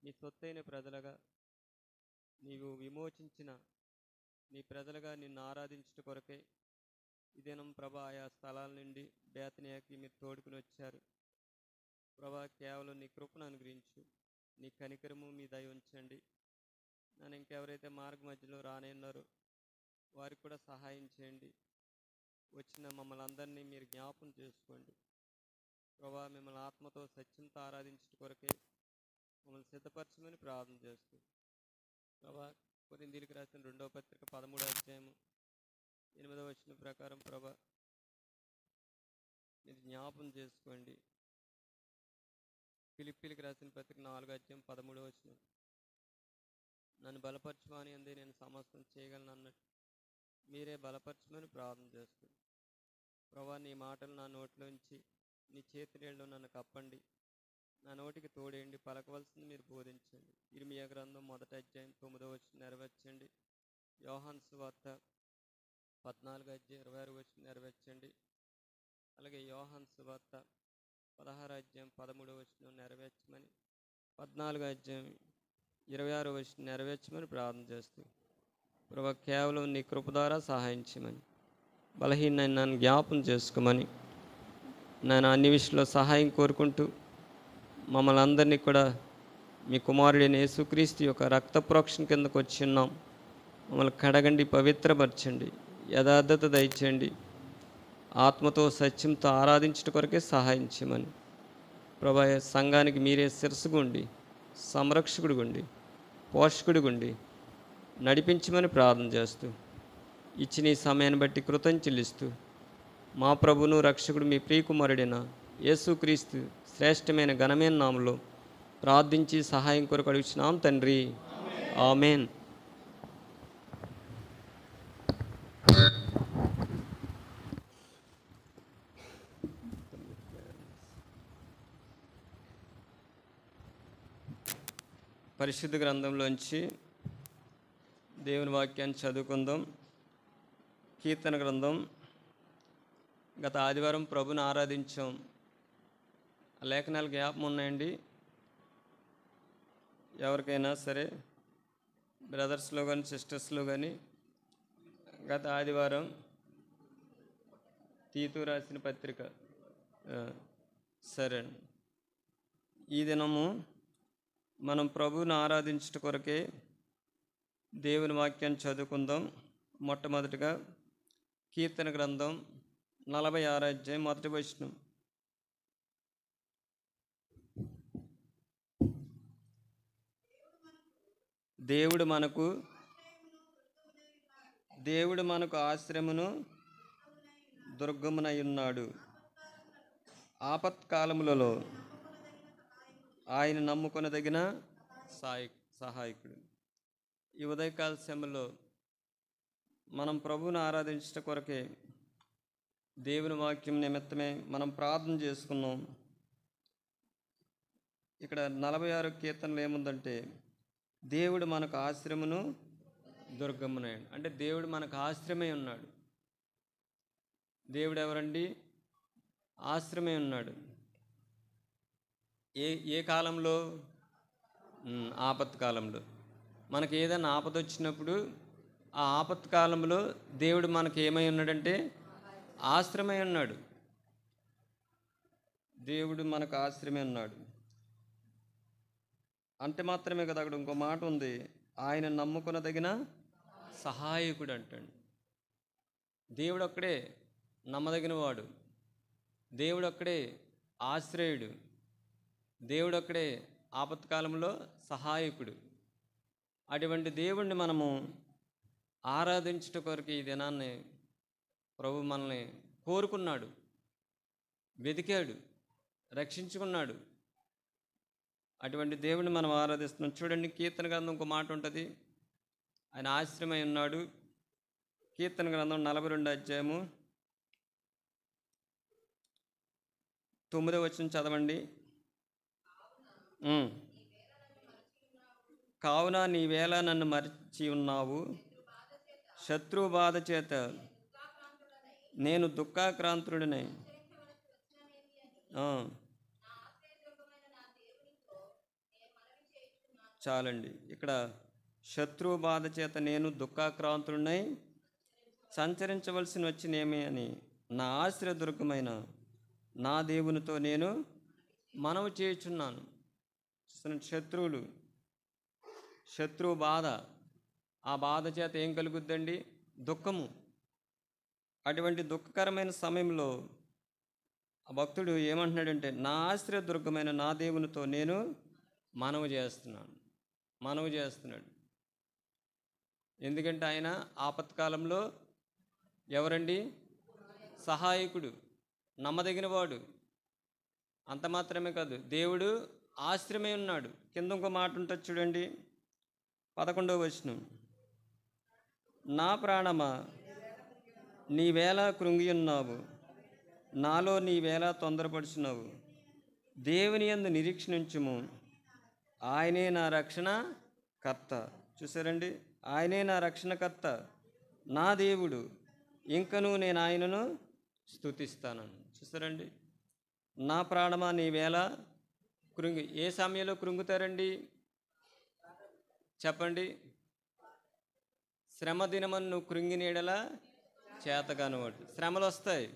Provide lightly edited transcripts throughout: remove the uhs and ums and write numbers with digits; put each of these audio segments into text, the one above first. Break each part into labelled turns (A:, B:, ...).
A: నీ సొత్తైన ప్రజలుగా నీవు విమోచించిన నీ ప్రజలుగా నిన్ను ఆరాధించుట కొరకే ఈ దినం ప్రభా ఆయా స్థలాల నుండి బేతనియాకి మీరు తోడుకుని వచ్చారు. ప్రభా కేవలం నీ కృపను అనుగ్రహించు, నీ కనికరము మీ దయ ఉంచండి. నన్ను ఇంకెవరైతే మార్గ మధ్యలో రానేన్నారో వారికి కూడా సహాయం చేయండి. వచ్చిన మమ్మల్ని అందరినీ మీరు జ్ఞాపం చేసుకోండి. ప్రభా మిమ్మల్ని ఆత్మతో సత్యంతో ఆరాధించుట కొరకే మమ్మల్ని సిద్ధపరచమని ప్రార్థన చేస్తూ ప్రభా కొరింథీయులకు రాసిన 2వ పత్రిక 13వ అధ్యాయము 8వ వచనం ప్రకారం ప్రభా మీరు జ్ఞాపం చేసుకోండి. ఫిలిప్పీలకు రాసిన పత్రిక 4వ అధ్యాయం 13వ వచనం నన్ను బలపరచుమని అందే నేను సమస్తం చేయగలను అన్నట్టు మీరే బలపరచమని ప్రార్థన చేస్తుంది. ప్రభా నీ మాటలు నా నోట్లోంచి నీ చేతి నీళ్ళలో నన్ను కప్పండి, నా నోటికి తోడేయండి, పలకవలసింది మీరు బోధించండి. ఇర్మియా గ్రంథం 1వ అధ్యాయం 9వ వచనం నెరవేర్చండి. యోహాను సువార్త 14వ అధ్యాయం 26వ వచనం నెరవేర్చండి. అలాగే యోహాను సువార్త 16వ అధ్యాయం 13వ వచనం నెరవేర్చమని, 14వ అధ్యాయం 26వ వచనం నెరవేర్చమని ప్రార్థన చేస్తూ ప్రభా కేవలం నీ కృప ద్వారా సహాయం చేయమని, బలహీన నన్ను జ్ఞాపం చేసుకోమని నేను అన్ని విషయంలో సహాయం కోరుకుంటూ మమ్మల్ని అందరినీ కూడా మీ కుమారుడైన యేసుక్రీస్తు యొక్క రక్త ప్రోక్షణ కిందకు వచ్చి ఉన్నాం. మమ్మల్ని కడగండి, పవిత్రపరచండి, యథార్థత దయచేయండి, ఆత్మతో సత్యంతో ఆరాధించడం కొరకే సహాయం చేయమని ప్రభా సంఘానికి మీరే శిరస్సుగుండి, సంరక్షకుడిగుండి, పోషకుడిగుండి నడిపించమని ప్రార్థన చేస్తూ ఇచ్చిన ఈ సమయాన్ని బట్టి కృతజ్ఞతలిస్తూ మా ప్రభువును రక్షకుడు మీ ప్రియకుమారుడైన యేసుక్రీస్తు శ్రేష్టమైన ఘనమైన నామములో ప్రార్థించి సహాయం కొరకు అడుగుచున్నాం తండ్రి, ఆమేన్. పరిశుద్ధ గ్రంథంలోంచి దేవుని వాక్యాన్ని చదువుకుందాం. కీర్తన గ్రంథం. గత ఆదివారం ప్రభుని ఆరాధించాం. లేఖనాలు జ్ఞాపకం ఉన్నాయండి ఎవరికైనా సరే, బ్రదర్స్లో కానీ సిస్టర్స్లో కానీ? గత ఆదివారం తీతు రాసిన పత్రిక. సరే అండి. ఈ దినము మనం ప్రభువుని ఆరాధించట కొరకే దేవుని వాక్యాన్ని చదువుకుందాం. మొట్టమొదటిగా కీర్తన గ్రంథం 46వ అధ్యాయం 1వ వచనం. దేవుడు మనకు ఆశ్రయమును దుర్గమునై ఉన్నాడు. ఆపత్కాలములలో ఆయన నమ్ముకొనదగిన సహాయకుడు. ఈ ఉదయకాల సమయంలో మనం ప్రభువుని ఆరాధించట కొరకే దేవుని వాక్యం నిమిత్తమే మనం ప్రార్థన చేసుకున్నాం. ఇక్కడ 46 కీర్తనలు ఏముందంటే దేవుడు మనకు ఆశ్రయమును దుర్గమునై, అంటే దేవుడు మనకు ఆశ్రయమై ఉన్నాడు. దేవుడు ఎవరండి? ఆశ్రయమై ఉన్నాడు. ఏ కాలంలో? ఆపత్కాలంలో. మనకి ఏదైనా ఆపద వచ్చినప్పుడు ఆ ఆపత్కాలంలో దేవుడు మనకి ఏమై ఉన్నాడంటే ఆశ్రయమై ఉన్నాడు. దేవుడు మనకు ఆశ్రయమై ఉన్నాడు అంటే మాత్రమే కదా, అక్కడ ఇంకో మాట ఉంది, ఆయన నమ్ముకొనదగిన సహాయకుడు అంటాడు. దేవుడు ఒక్కడే నమ్మదగిన వాడు, దేవుడు ఒక్కడే ఆశ్రయుడు, దేవుడు ఒక్కడే ఆపత్కాలంలో సహాయకుడు. అటువంటి దేవుణ్ణి మనము ఆరాధించట కొరకు ఈ దినాన్ని ప్రభు మనల్ని కోరుకున్నాడు, వెతికాడు, రక్షించుకున్నాడు. అటువంటి దేవుణ్ణి మనం ఆరాధిస్తున్నాం. చూడండి, కీర్తన గ్రంథం ఇంకో మాట ఉంటుంది, ఆయన ఆశ్రయమై ఉన్నాడు. కీర్తన గ్రంథం 42వ అధ్యాయము 9వ వచనం చదవండి. కావున నీవేళ నన్ను మరచి ఉన్నావు, శత్రు బాధ చేత నేను దుఃఖాక్రాంతుడినై. చాలండి. ఇక్కడ శత్రువు బాధ చేత నేను దుఃఖాక్రాంతుడినై సంచరించవలసి వచ్చినేమి అని నా ఆశ్రయదుర్గమైన నా దేవునితో నేను మనవి చేయుచున్నాను. శత్రువు బాధ, ఆ బాధ చేత ఏం కలుగుద్దండి? దుఃఖము. అటువంటి దుఃఖకరమైన సమయంలో ఆ భక్తుడు ఏమంటున్నాడంటే, నా ఆశ్రయదుర్గమైన నా దేవునితో నేను మనవి చేస్తున్నాడు. ఎందుకంటే ఆయన ఆపత్కాలంలో ఎవరండి? సహాయకుడు, నమ్మదగినవాడు. అంత మాత్రమే కాదు, దేవుడు ఆశ్రయమై ఉన్నాడు. కింద ఇంకో మాట ఉంటుంది చూడండి, 11వ వచనం. నా ప్రాణమా నీవేళ కృంగి ఉన్నావు, నాలో నీవేళ తొందరపడుచున్నావు. దేవుని యందు నిరీక్షణించుము, ఆయనే నా రక్షణ కర్త. చూసారండి, ఆయనే నా రక్షణకర్త, నా దేవుడు, ఇంకనూ నేను ఆయనను స్తుతిస్తానని. చూసారండి, నా ప్రాణమా నీవేళ కృంగి. ఏ సమయంలో కృంగుతారండి చెప్పండి? శ్రమ దినమని నువ్వు కృంగినీడలా చేతగానివాడు. శ్రమలు వస్తాయి,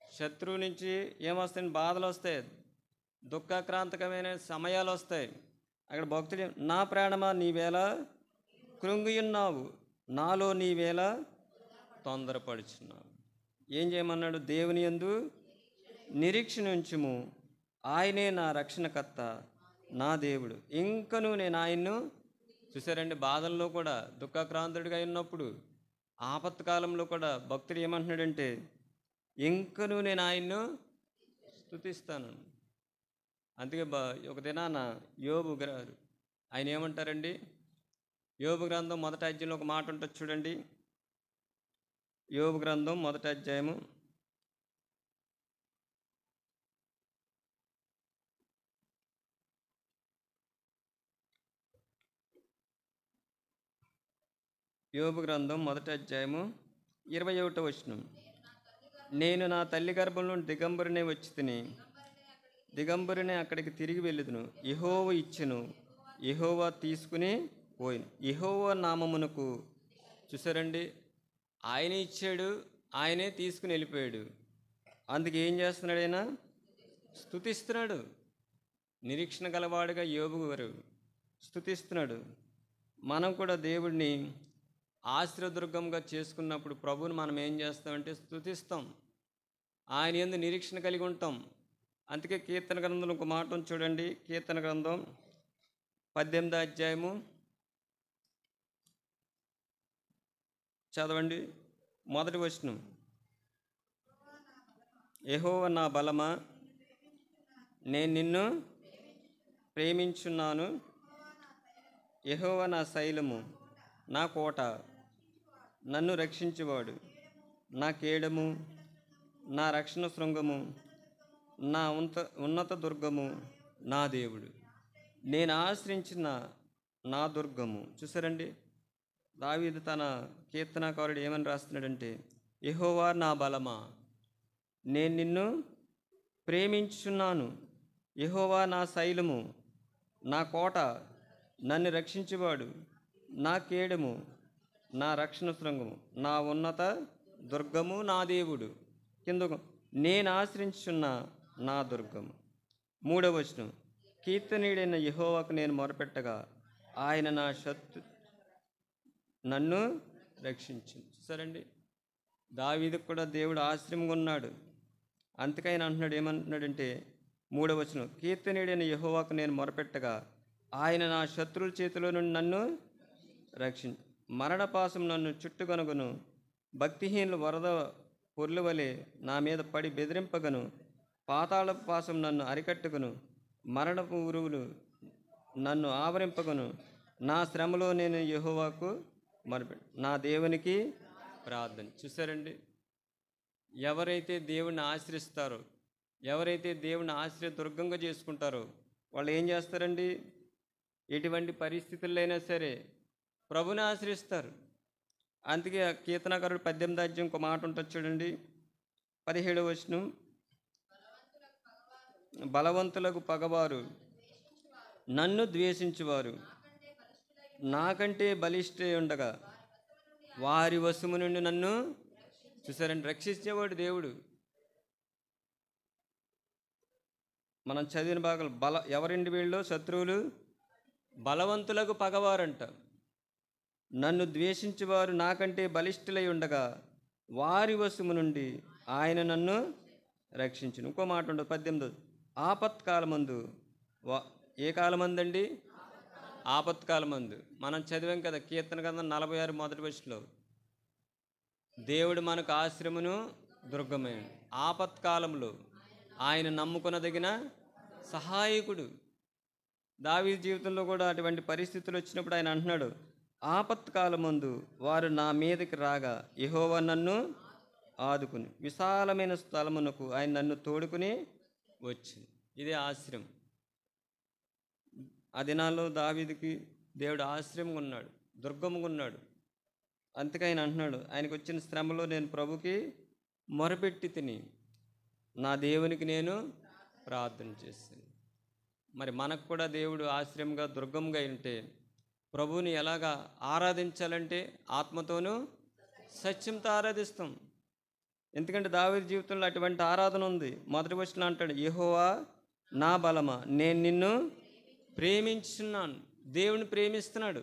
A: శత్రువు నుంచి ఏమొస్తాయి? బాధలు వస్తాయి, దుఃఖాక్రాంతకమైన సమయాలు వస్తాయి. అక్కడ భక్తుడు, నా ప్రాణమా నీవేళ కృంగి ఉన్నావు, నాలో నీవేళ తొందరపడుచున్నావు. ఏం చేయమన్నాడు? దేవుని యందు నిరీక్షణ ఉంచుము, ఆయనే నా రక్షణకర్త, నా దేవుడు, ఇంకనూ నేను ఆయన్ను. చూసారండి, బాధల్లో కూడా దుఃఖాక్రాంతుడిగా ఉన్నప్పుడు, ఆపత్కాలంలో కూడా భక్తుడు ఏమంటున్నాడంటే, ఇంకనూ నేను ఆయన్ను స్తుతిస్తాను. అందుకే ఒక దినాన యోబు గారు ఆయన ఏమంటారండి? యోబు గ్రంథం 1వ అధ్యాయంలో ఒక మాట ఉంటుంది చూడండి. యోబు గ్రంథం 1వ అధ్యాయము 21వ వచనం. నేను నా తల్లి గర్భంలో దిగంబరునే వచ్చి తిని, దిగంబరునే అక్కడికి తిరిగి వెళ్ళుదును. యెహోవా ఇచ్చెను, యెహోవా తీసుకుని పోయిను. యెహోవా నామమునకు. చూసారండి, ఆయనే ఇచ్చాడు, ఆయనే తీసుకుని వెళ్ళిపోయాడు. అందుకే ఏం చేస్తున్నాడు? ఆయన స్తుతిస్తున్నాడు. నిరీక్షణ గలవాడుగా యోబు గారు స్తుతిస్తున్నాడు. మనం కూడా దేవుడిని ఆశ్రయదుర్గంగా చేసుకున్నప్పుడు ప్రభువుని మనం ఏం చేస్తామంటే స్తుతిస్తాం, ఆయన యందు నిరీక్షణ కలిగి ఉంటాం. అందుకే కీర్తన గ్రంథంలో ఒక మాట ఉంది చూడండి. కీర్తన గ్రంథం 18వ అధ్యాయము చదవండి, 1వ వచనం. యెహోవా నా బలమా, నేను నిన్ను ప్రేమించున్నాను. యెహోవా నా శైలము, నా కోట, నన్ను రక్షించువాడు, నా కేడము, నా రక్షణ శృంగము, నా ఉన్నత దుర్గము, నా దేవుడు, నేను ఆశ్రయించిన నా దుర్గము. చూసారండి, దావీదు తన కీర్తనాకారుడు ఏమని రాస్తున్నాడంటే, యెహోవా నా బలమా, నేను నిన్ను ప్రేమించుచున్నాను. యెహోవా నా శైలము, నా కోట, నన్ను రక్షించువాడు, నా కేడము, నా రక్షణ శృంగము, నా ఉన్నత దుర్గము, నా దేవుడు, కిందకు నేను ఆశ్రయించున్న నా దుర్గము. 3వ వచనం. కీర్తనీయుడైన యెహోవాకు నేను మొరపెట్టగా ఆయన నా నన్ను రక్షించింది. చూసారండి, దావీదుకు కూడా దేవుడు ఆశ్రయంగా ఉన్నాడు. అందుకైనా అంటున్నాడు, ఏమంటున్నాడంటే 3వ వచనం, కీర్తనీయుడైన యెహోవాకు నేను మొరపెట్టగా ఆయన నా శత్రువుల చేతిలో నుండి నన్ను రక్షించి, మరణపాసం నన్ను చుట్టుకొనగను, భక్తిహీనులు వరద పొర్లు వలె నా మీద పడి బెదిరింపగను, పాతాళ పాసం నన్ను అరికట్టుకును, మరణపు ఉరువులు నన్ను ఆవరింపగను. నా శ్రమలో నేను యెహోవాకు మొరపెట్టు, నా దేవునికి ప్రార్థన. చూసారండి, ఎవరైతే దేవుణ్ణి ఆశ్రయిస్తారో, ఎవరైతే దేవుని ఆశ్రయ దుర్గంగా చేసుకుంటారో వాళ్ళు ఏం చేస్తారండి? ఎటువంటి పరిస్థితుల్లో అయినా సరే ప్రభుని ఆశ్రయిస్తారు. అందుకే కీర్తనకారుడు 18వ అధ్యాయం ఒక మాట ఉంటుంది చూడండి, 17వ వచనం. బలవంతులకు పగవారు, నన్ను ద్వేషించువారు నాకంటే బలిష్ఠై ఉండగా వారి వశము నుండి నన్ను చూసారండి. రక్షించేవాడు దేవుడు. మనం చదివిన భాగాలు ఎవరండి వీళ్ళు? శత్రువులు బలవంతులకు పగవారంట. నన్ను ద్వేషించేవారు నాకంటే బలిష్ఠులై ఉండగా వారి వశము నుండి ఆయన నన్ను రక్షించును. ఇంకో మాట ఉండదు 18. ఆపత్కాలమందు ఏ కాలమందండి? ఆపత్కాలమందు. మనం చదివాం కదా కీర్తన గ్రంథం 46 మొదటి వచనంలో, దేవుడు మనకు ఆశ్రమును దుర్గమైన ఆపత్కాలంలో ఆయన నమ్ముకొనదగిన సహాయకుడు. దావీదు జీవితంలో కూడా అటువంటి పరిస్థితులు వచ్చినప్పుడు ఆయన అంటున్నాడు, ఆపత్కాలమందు వారు నా మీదకి రాగా యెహోవా నన్ను ఆదుకుని విశాలమైన స్థలమునకు ఆయన నన్ను తోడుకుని వచ్చింది. ఇదే ఆశ్రయం. ఆ దినాల్లో దావీదుకి దేవుడు ఆశ్రయంగా ఉన్నాడు, దుర్గముగా ఉన్నాడు. అందుకే ఆయన అంటున్నాడు, ఆయనకు వచ్చిన శ్రమలో నేను ప్రభుకి మొరపెట్టి తిని నా దేవునికి నేను ప్రార్థన చేశాను. మరి మనకు కూడా దేవుడు ఆశ్రయంగా దుర్గంగా ఉంటే ప్రభువుని ఎలాగా ఆరాధించాలంటే ఆత్మతోనూ సత్యంతో ఆరాధిస్తాం. ఎందుకంటే దావీదు జీవితంలో అటువంటి ఆరాధన ఉంది. మొదటి వచనంలో అంటాడు, యెహోవా నా బలమా నేను నిన్ను ప్రేమించున్నాను. దేవుణ్ణి ప్రేమిస్తున్నాడు,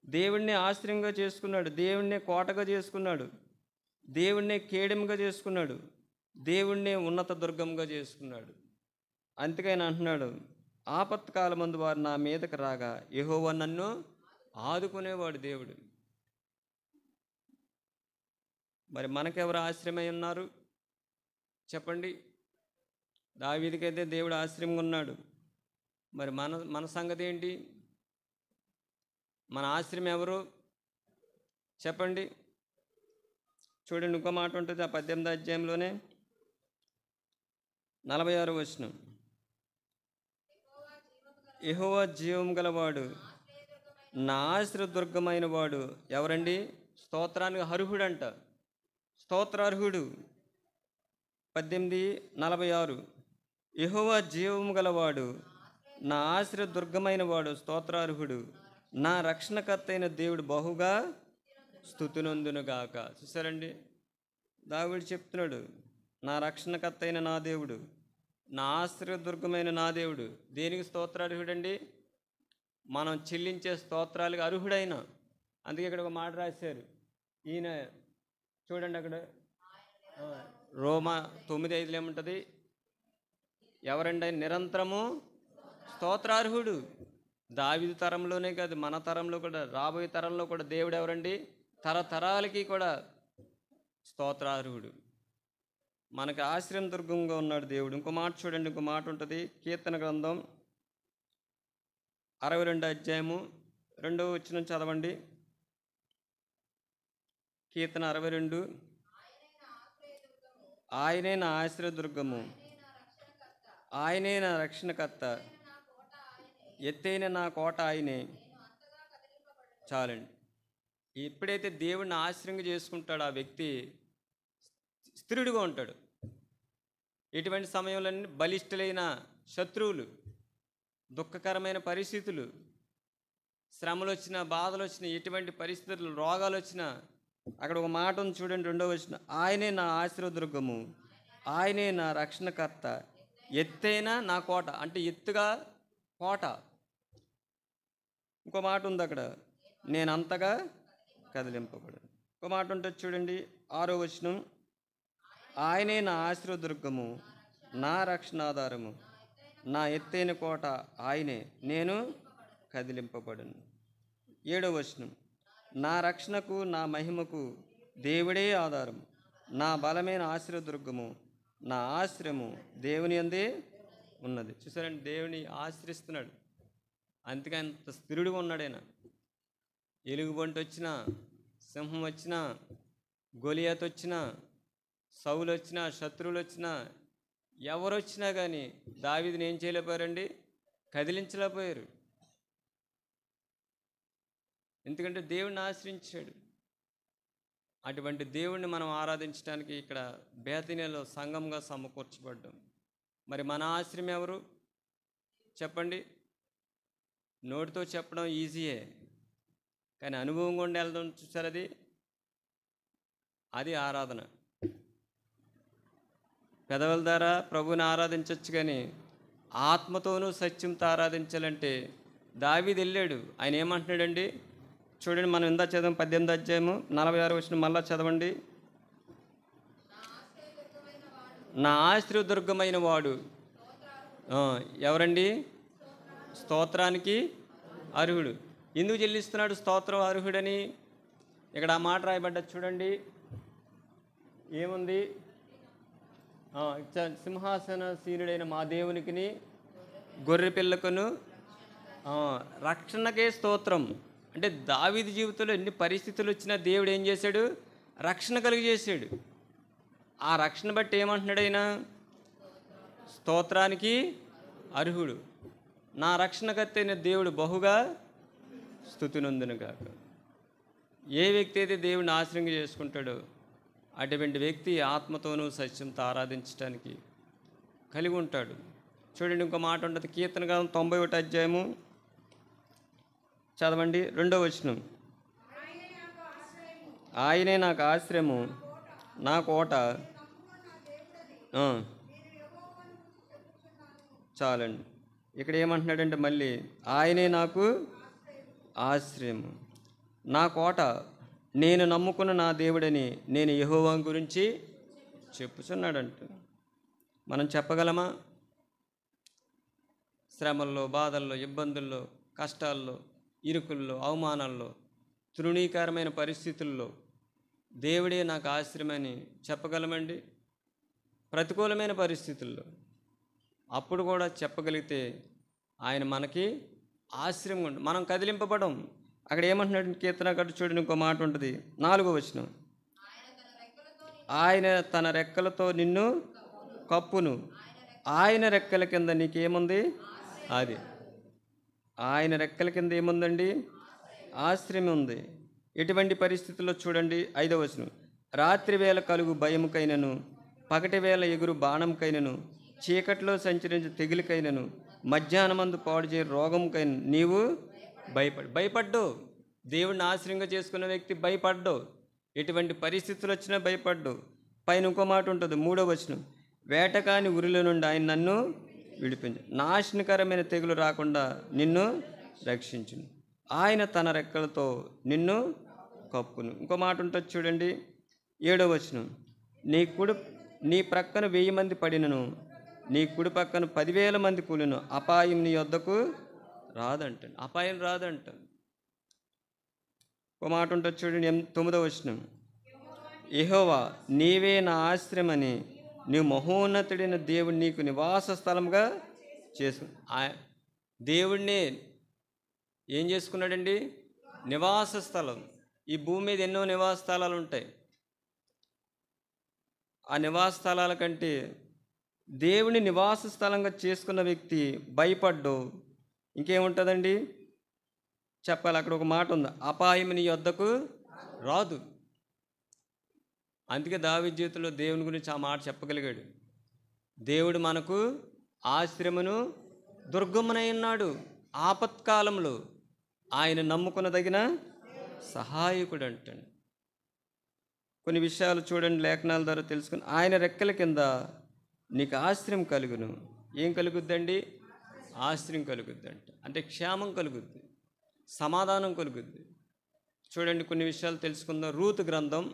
A: దేవుణ్ణి ఆశ్రయంగా చేసుకున్నాడు, దేవుణ్ణి కోటగా చేసుకున్నాడు, దేవుణ్ణి కేడెంగా చేసుకున్నాడు, దేవుణ్ణి ఉన్నత దుర్గంగా చేసుకున్నాడు. అందుకని అంటున్నాడు, ఆపత్కాలమందు వారు నా మీదకి రాగా యెహోవా నన్ను ఆదుకునేవాడు దేవుడు. మరి మనకెవరు ఆశ్రయమై ఉన్నారు చెప్పండి? దావీదుకైతే దేవుడు ఆశ్రయంగా ఉన్నాడు. మరి మన సంగతి ఏంటి? మన ఆశ్రయం ఎవరు చెప్పండి? చూడండి, ఇంకో మాట ఉంటుంది ఆ 18వ అధ్యాయంలోనే 46వ వచనం, యెహోవా జీవం గలవాడు నా ఆశ్రయదుర్గమైన వాడు ఎవరండి? స్తోత్రానికి అర్హుడంట, స్తోత్రార్హుడు. 18:46 యెహోవా జీవం గలవాడు నా ఆశ్రయదుర్గమైన వాడు స్తోత్రార్హుడు, నా రక్షణకర్త అయిన దేవుడు బహుగా స్తుతినొందునుగాక. చూసారండి, దావీదు చెప్తున్నాడు, నా రక్షణకర్త అయిన నా దేవుడు, నా ఆశ్రయదుర్గమైన నా దేవుడు. దేనికి స్తోత్రార్హుడండి? మనం చెల్లించే స్తోత్రాలకు అర్హుడైన. అందుకే ఇక్కడ ఒక మాట రాశారు ఈయన, చూడండి అక్కడ రోమా 9:5 ఏముంటుంది? ఎవరండి? నిరంతరము స్తోత్రార్హుడు. దావీదు తరంలోనే కాదు, మన తరంలో కూడా, రాబోయే తరంలో కూడా దేవుడు ఎవరండి? తరతరాలకి కూడా స్తోత్రార్హుడు. మనకి ఆశ్రయం దుర్గంగా ఉన్నాడు దేవుడు. ఇంకో మాట చూడండి, ఇంకో మాట ఉంటుంది కీర్తన గ్రంథం 62వ అధ్యాయము 2వ వచనం చదవండి. కీర్తన 62, ఆయనే నా ఆశ్రయదుర్గము, ఆయనే నా రక్షణకర్త, ఎత్తైన నా కోట ఆయనే. చాలండి. ఎప్పుడైతే దేవుడిని ఆశ్రయంగా చేసుకుంటాడో ఆ వ్యక్తి స్థిరుడిగా ఉంటాడు. ఎటువంటి సమయంలో బలిష్ఠులైన శత్రువులు, దుఃఖకరమైన పరిస్థితులు, శ్రమలు వచ్చినా, బాధలు వచ్చినా, ఎటువంటి పరిస్థితులు, రోగాలు వచ్చినా, అక్కడ ఒక మాట ఉంది చూడండి 2వ వచనం, ఆయనే నా ఆశ్రయదుర్గము, ఆయనే నా రక్షణకర్త, ఎత్తైన నా కోట. అంటే ఎత్తుగా కోట. ఇంకో మాట ఉంది అక్కడ, నేను అంతగా కదిలింపబడను. ఇంకో మాట ఉంటుంది చూడండి 6వ వచనం, ఆయనే నా ఆశ్రయదుర్గము, నా రక్షణాధారము, నా ఎత్తైన కోట ఆయనే, నేను కదిలింపబడను. 7వ వచనం, నా రక్షణకు నా మహిమకు దేవుడే ఆధారం, నా బలమైన ఆశ్రయదుర్గము, నా ఆశ్రయము దేవుని యందే ఉన్నది. చూసారండి, దేవుని ఆశ్రయిస్తున్నాడు. అందుకే అంత స్థిరుడిగా ఉన్నాడు ఆయన. ఎలుగుబంటి వచ్చినా, సింహం వచ్చినా, గొలియాత్ వచ్చినా, సౌలు వచ్చినా, శత్రువులు వచ్చినా, ఎవరు వచ్చినా కానీ దావీదుని ఏం చేయలేకపోయారండి? కదిలించలేకపోయారు. ఎందుకంటే దేవుడిని ఆశ్రయించాడు. అటువంటి దేవుణ్ణి మనం ఆరాధించడానికి ఇక్కడ బేతనీలో సంఘంగా సమకూర్చబడ్డాం. మరి మన ఆశ్రయం ఎవరు చెప్పండి? నోటితో చెప్పడం ఈజీయే, కానీ అనుభవం గుండా వెళ్దాం చూసారు, అది ఆరాధన. పెదవుల ద్వారా ప్రభువుని ఆరాధించవచ్చు, కానీ ఆత్మతోనూ సత్యంతో ఆరాధించాలంటే దావీదు వెళ్ళాడు. ఆయన ఏమంటున్నాడండి చూడండి, మనం ఇందా చదవం 18వ అధ్యాయము 46వ వచనం మళ్ళా చదవండి. నా ఆశ్రయదుర్గమైన వాడు ఎవరండి? స్తోత్రానికి అర్హుడు. ఎందుకు చెల్లిస్తున్నాడు స్తోత్రం అర్హుడని? ఇక్కడ ఆ మాట రాయబడ్డది చూడండి, ఏముంది? సింహాసనశీనుడైన మా దేవునికిని గొర్రె పిల్లకును రక్షణకే స్తోత్రం. అంటే దావీదు జీవితంలో ఎన్ని పరిస్థితులు వచ్చినా దేవుడు ఏం చేశాడు? రక్షణ కలిగజేశాడు. ఆ రక్షణ బట్టి ఏమంటున్నాడు ఆయన? స్తోత్రానికి అర్హుడు. నా రక్షణకర్త అయిన దేవుడు బహుగా స్తుతినందునుగాక. ఏ వ్యక్తి అయితే దేవుడిని ఆశ్రయం చేసుకుంటాడో అటువంటి వ్యక్తి ఆత్మతోనూ సత్యంతో ఆరాధించడానికి కలిగి ఉంటాడు. చూడండి, ఇంకో మాట ఉంటుంది, కీర్తన గ్రంథం 91వ అధ్యాయము చదవండి 2వ వచనం. ఆయనే నాకు ఆశ్రయము, నా కోట. చాలండి. ఇక్కడ ఏమంటున్నాడంటే మళ్ళీ ఆయనే నాకు ఆశ్రయము, నా కోట, నేను నమ్ముకున్న నా దేవుడని నేను యెహోవా గురించి చెప్పుచున్నాడంట. మనం చెప్పగలమా? శ్రమల్లో, బాధల్లో, ఇబ్బందుల్లో, కష్టాల్లో, ఇరుకుల్లో, అవమానాల్లో, తృణీకరమైన పరిస్థితుల్లో దేవుడే నాకు ఆశ్రయమని చెప్పగలమండి? ప్రతికూలమైన పరిస్థితుల్లో అప్పుడు కూడా చెప్పగలిగితే ఆయన మనకి ఆశ్రయం ఉంటుంది. మనం కదిలింపబడం. అక్కడ ఏమంటున్నాడు కీర్తనకారుడు చూడండి, ఇంకో మాట ఉంటుంది 4వ వచనం. ఆయన తన రెక్కలతో నిన్ను కప్పును, ఆయన రెక్కల కింద నీకేముంది? అది ఆయన రెక్కల కింద ఏముందండి? ఆశ్రయం ఉంది. ఎటువంటి పరిస్థితుల్లో చూడండి 5వ వచనం. రాత్రి వేళ కలుగు భయముకైనను, పగటి వేళ ఎగురు బాణంకైనను, చీకట్లో సంచరించే తెగులుకైనను, మధ్యాహ్నమందు పాడు చేయ రోగంకైన నీవు భయపడ్డు. దేవుడిని ఆశ్రయంగా చేసుకున్న వ్యక్తి భయపడ్డు. ఎటువంటి పరిస్థితులు వచ్చినా భయపడ్డు. పైన ఇంకో మాట ఉంటుంది 3వ వచనం. వేటకాని ఉరిలో నుండి ఆయన నన్ను విడిపించు, నాశనకరమైన తెగులు రాకుండా నిన్ను రక్షించును, ఆయన తన రెక్కలతో నిన్ను కప్పును. ఇంకో మాట ఉంటుంది చూడండి 7వ వచనం. నీ ప్రక్కన 1000 మంది పడినను, నీ కుడి పక్కన 10,000 మంది కూలిను, అపాయం నీ వద్దకు రాదంటాను. అపాయం రాదంటాను. ఒక మాట ఉంటుంది చూడండి 9వ వచనం. యెహోవా నీవే నా ఆశ్రయమని నీవు మహోన్నతుడైన దేవుడు నీకు నివాస స్థలంగా చేసుకు. దేవుడినే ఏం చేసుకున్నాడండి? నివాస స్థలం. ఈ భూమి మీద ఎన్నో నివాస స్థలాలు ఉంటాయి. ఆ నివాస స్థలాల కంటే దేవుని నివాస స్థలంగా చేసుకున్న వ్యక్తి భయపడ్డు. ఇంకేముంటుందండి చెప్పాలి? అక్కడ ఒక మాట ఉంది, అపాయం నీ వద్దకు రాదు. అందుకే దావీదు జీవితంలో దేవుని గురించి ఆ మాట చెప్పగలిగాడు. దేవుడు మనకు ఆశ్రయమును దుర్గమునై ఉన్నాడు. ఆపత్కాలంలో ఆయన నమ్ముకునదగిన సహాయకుడు అంటాడు. కొన్ని విషయాలు చూడండి, లేఖనాల ద్వారా తెలుసుకుని. ఆయన రెక్కల కింద నీకు ఆశ్రయం కలుగును. ఏం కలుగుద్దండి? ఆశ్రయం కలుగుద్దంట. అంటే క్షేమం కలుగుద్ది, సమాధానం కలుగుద్ది. చూడండి, కొన్ని విషయాలు తెలుసుకుందాం. రూతు గ్రంథం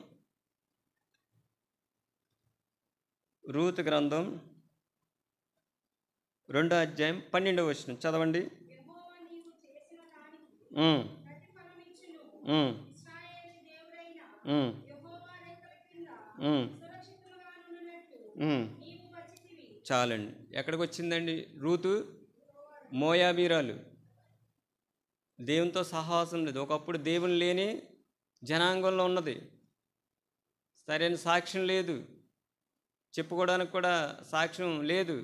A: 2వ అధ్యాయం 12వ వచనం చదవండి. చాలండి. ఎక్కడికి వచ్చిందండి రూతు? మోయాబీరాలు. దేవునితో సహవాసం లేదు. ఒకప్పుడు దేవుని లేని జనాంగంలో ఉన్నది. సరైన సాక్ష్యం లేదు, చెప్పుకోవడానికి కూడా సాక్ష్యం లేదు.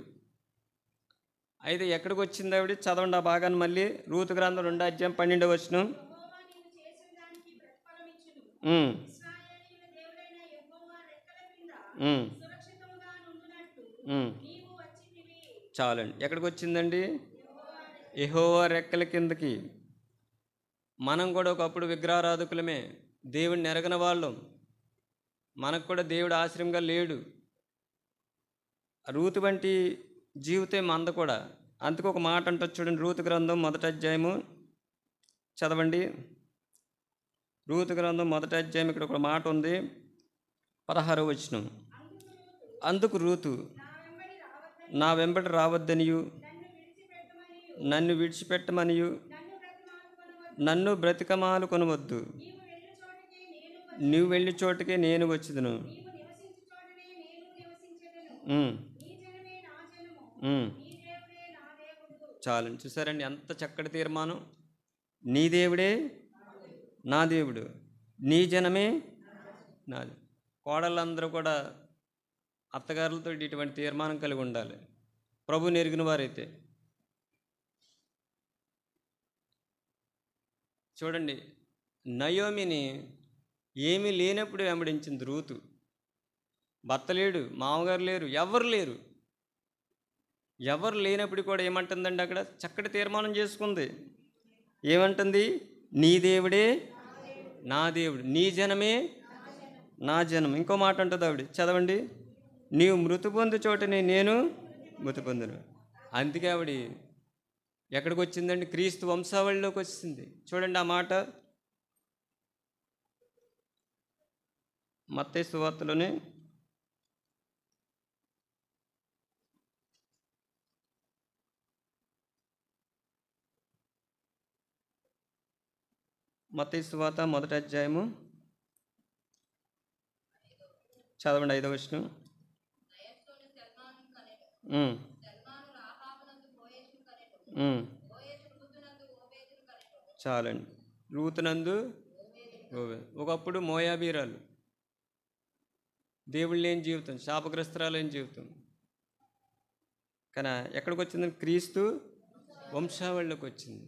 A: అయితే ఎక్కడికి వచ్చింది ఆవిడ? చదవండి ఆ భాగాన్ని మళ్ళీ. రూతు గ్రంథం 2వ అధ్యాయం 12వ వచనం. చాలండి. ఎక్కడికి వచ్చిందండి? యెహోవా రెక్కల కిందకి. మనం కూడా ఒకప్పుడు విగ్రహారాధకులమే, దేవుడిని ఎరగని వాళ్ళం. మనకు కూడా దేవుడు ఆశ్రయంగా లేడు. రూతు వంటి జీవితం మంద కూడా. అందుకు ఒక మాట అంటారు చూడండి, రూతు గ్రంథం 1వ అధ్యాయము చదవండి. రూతు గ్రంథం 1వ అధ్యాయం ఇక్కడ ఒక మాట ఉంది, 16వ వచనం. అందుకు రూతు, నా వెంబడి రావద్దనియు, నన్ను విడిచిపెట్టమనియు, నన్ను బ్రతికమాలు కొనవద్దు, నీవు వెళ్ళి చోటుకే నేను వచ్చేదను. చాలండి. చూసారండి ఎంత చక్కటి తీర్మానం. నీ దేవుడే నా దేవుడు, నీ జనమే నాది. కోడళ్ళందరూ కూడా అత్తగారులతో ఇటువంటి తీర్మానం కలిగి ఉండాలి, ప్రభువుని ఎరిగిన వారైతే. చూడండి, నయోమిని ఏమీ లేనప్పుడు వెంబడించింది రూతు. భర్త లేడు, మామగారు లేరు, ఎవరు లేరు. ఎవరు లేనప్పుడు కూడా ఏమంటుందండి అక్కడ? చక్కటి తీర్మానం చేసుకుంది. ఏమంటుంది? నీ దేవుడే నా దేవుడు, నీ జనమే నా జనం. ఇంకో మాట అంటుంది ఆవిడ, చదవండి. నీవు మృతి పొందు చోటనే నేను మృతి పొందును. అందుకే ఆవిడ ఎక్కడికి వచ్చిందండి? క్రీస్తు వంశావళిలోకి వచ్చింది. చూడండి ఆ మాట మత్తయి సువార్తలోనే మత్తయి సువార్త 1వ అధ్యాయము చదవండి, 5వ వచనం. చాలండి. రూతునందు ఒకప్పుడు మోయాబీరాలు, దేవుళ్ళు లేని జీవితం, శాపగ్రస్తరాలేని జీవితం. కానీ ఎక్కడికి వచ్చిందని? క్రీస్తు వంశావళిలోకి వచ్చింది.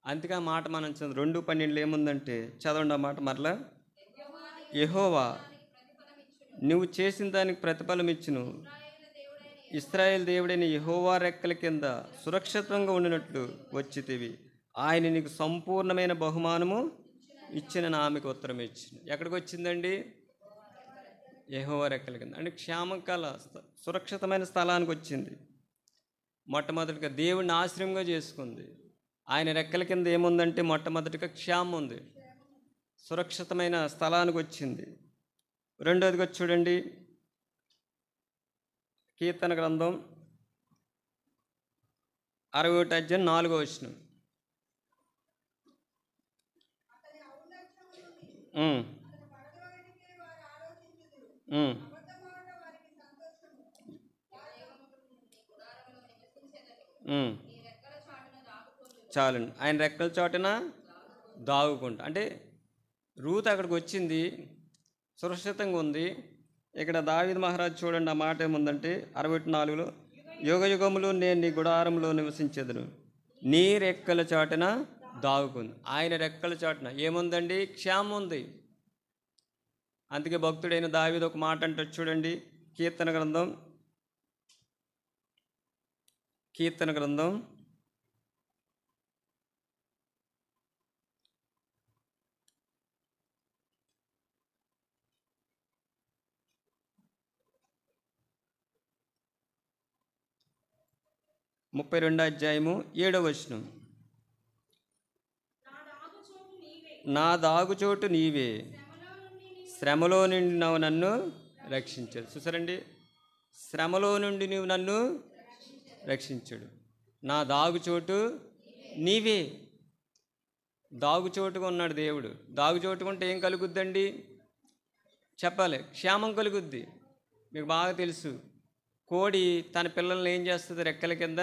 A: అందుకే ఆ మాట మనం 2:12 ఏముందంటే, చదవండి ఆ మాట మరలా. యెహోవా నువ్వు చేసిన దానికి ప్రతిఫలం ఇచ్చును, ఇశ్రాయేలు దేవుడైన యెహోవా రెక్కల కింద సురక్షితంగా ఉండినట్లు వచ్చితివి, ఆయన నీకు సంపూర్ణమైన బహుమానము ఇచ్చిన ఆమెకు ఉత్తరం ఇచ్చిన. ఎక్కడికి వచ్చిందండి? యెహోవా రెక్కల కింద, అంటే క్షేమకాల సురక్షితమైన స్థలానికి వచ్చింది. మొట్టమొదటిగా దేవుడిని ఆశ్రయంగా చేసుకుంది. ఆయన రెక్కల కింద ఏముందంటే మొట్టమొదటిగా క్షేమం ఉంది, సురక్షితమైన స్థలానికి వచ్చింది. రెండోదిగా చూడండి, కీర్తన గ్రంథం 61వ అధ్యాయం 4వ వచనం. చాలండి, ఆయన రెక్కల చాటున దాగుకుంటా. అంటే రూతు అక్కడికి వచ్చింది, సురక్షితంగా ఉంది. ఇక్కడ దావీదు మహారాజు చూడండి ఆ మాట ఏముందంటే 64లో, యుగ యుగములు నేను నీ గుడారంలో నివసించేదను, నీ రెక్కల చాటున దాగుకుంది. ఆయన రెక్కల చాటున ఏముందండి? క్షేమం ఉంది. అందుకే భక్తుడైన దావీదు ఒక మాట అంటాడు చూడండి, కీర్తన గ్రంథం 32వ అధ్యాయము 7వ వచనం. నా దాగుచోటు నీవే, శ్రమలో నుండి నువ్వు నన్ను రక్షించాడు. చూసారండి, శ్రమలో నుండి నువ్వు నన్ను రక్షించాడు. నా దాగుచోటు నీవే. దాగుచోటుగా ఉన్నాడు దేవుడు. దాగుచోటుగా ఉంటే ఏం కలుగుద్దండి? చెప్పాలి, క్షేమం కలుగుద్ది. మీకు బాగా తెలుసు, కోడి తన పిల్లల్ని ఏం చేస్తుంది? రెక్కల కింద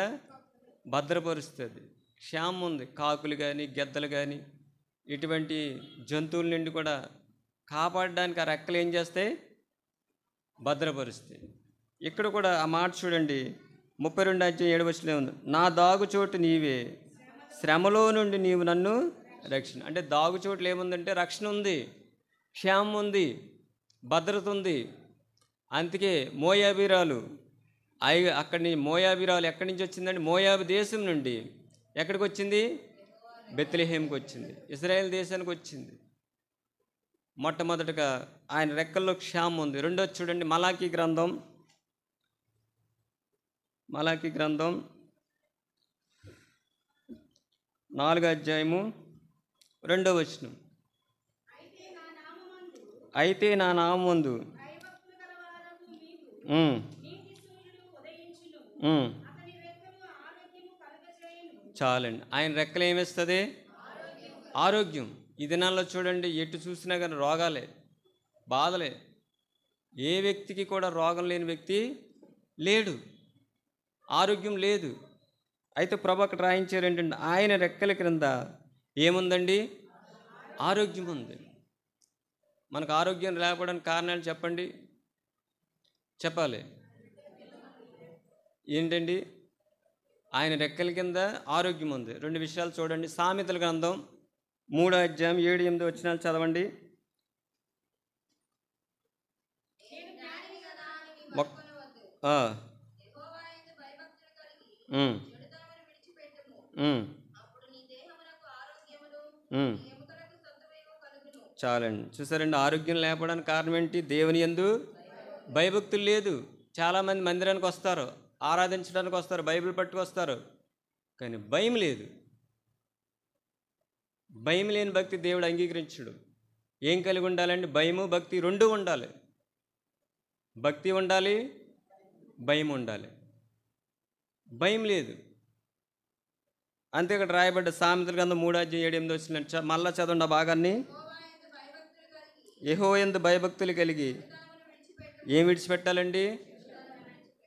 A: భద్రపరుస్తుంది. క్షేమం ఉంది. కాకులు కానీ గెద్దలు కానీ ఇటువంటి జంతువుల నుండి కూడా కాపాడడానికి ఆ రెక్కలు ఏం చేస్తాయి? భద్రపరుస్తాయి. ఇక్కడ కూడా ఆ మాట చూడండి, 32వ అధ్యాయం 7వ వచనంలో ఉంది, నా దాగుచోటు నీవే, శ్రమలో నుండి నీవు నన్ను రక్షణ. అంటే దాగుచోట్లు ఏముందంటే రక్షణ ఉంది, క్షేమం ఉంది, భద్రత ఉంది. అందుకే మోయాబీరాలు అక్కడి మోయాబీరాలు ఎక్కడి నుంచి వచ్చిందంటే మోయాబు దేశం నుండి ఎక్కడికి వచ్చింది? బెత్లెహేమ్కి వచ్చింది, ఇశ్రాయేల్ దేశానికి వచ్చింది. మొట్టమొదటిగా ఆయన రెక్కల్లో క్షేమం ఉంది. రెండోది చూడండి, మలాకీ గ్రంథం 4వ అధ్యాయము 2వ వచనం. అయితే నా నామమందు చాలండి. ఆయన రెక్కలు ఏమిస్తుంది? ఆరోగ్యం. ఈ దినాల్లో చూడండి, ఎటు చూసినా కానీ రోగాలే, బాధలే. ఏ వ్యక్తికి కూడా రోగం లేని వ్యక్తి లేడు, ఆరోగ్యం లేదు. అయితే ప్రభు అక్కడ రాయించారు ఏంటంటే, ఆయన రెక్కల క్రింద ఏముందండి? ఆరోగ్యం ఉంది. మనకు ఆరోగ్యం లేకపోవడానికి కారణాలు చెప్పండి, చెప్పాలి. ఏంటండి? ఆయన రెక్కల కింద ఆరోగ్యం ఉంది. 2 విషయాలు చూడండి. సామెతల గ్రంథం 3వ అధ్యాయం 7, 8 వచనాలు చదవండి. చాలండి. చూసారండి, ఆరోగ్యం లేకపోవడానికి కారణం ఏంటి? దేవుని యందు భయభక్తులు లేదు. చాలామంది మందిరానికి వస్తారు, ఆరాధించడానికి వస్తారు, బైబిల్ పట్టుకొస్తారు, కానీ భయం లేదు. భయం లేని భక్తి దేవుడు అంగీకరించడు. ఏం కలిగి ఉండాలండి? భయము భక్తి రెండూ ఉండాలి. భక్తి ఉండాలి, భయం ఉండాలి. భయం లేదు. అంతే ఇక్కడ రాయబడ్డ సామెతల గ్రంథం 3వ అధ్యాయం 7, 8 వచ్చిన మళ్ళా చదవండి ఆ భాగాన్ని. యెహోవాయందు భయభక్తులు కలిగి ఏం విడిచిపెట్టాలండి?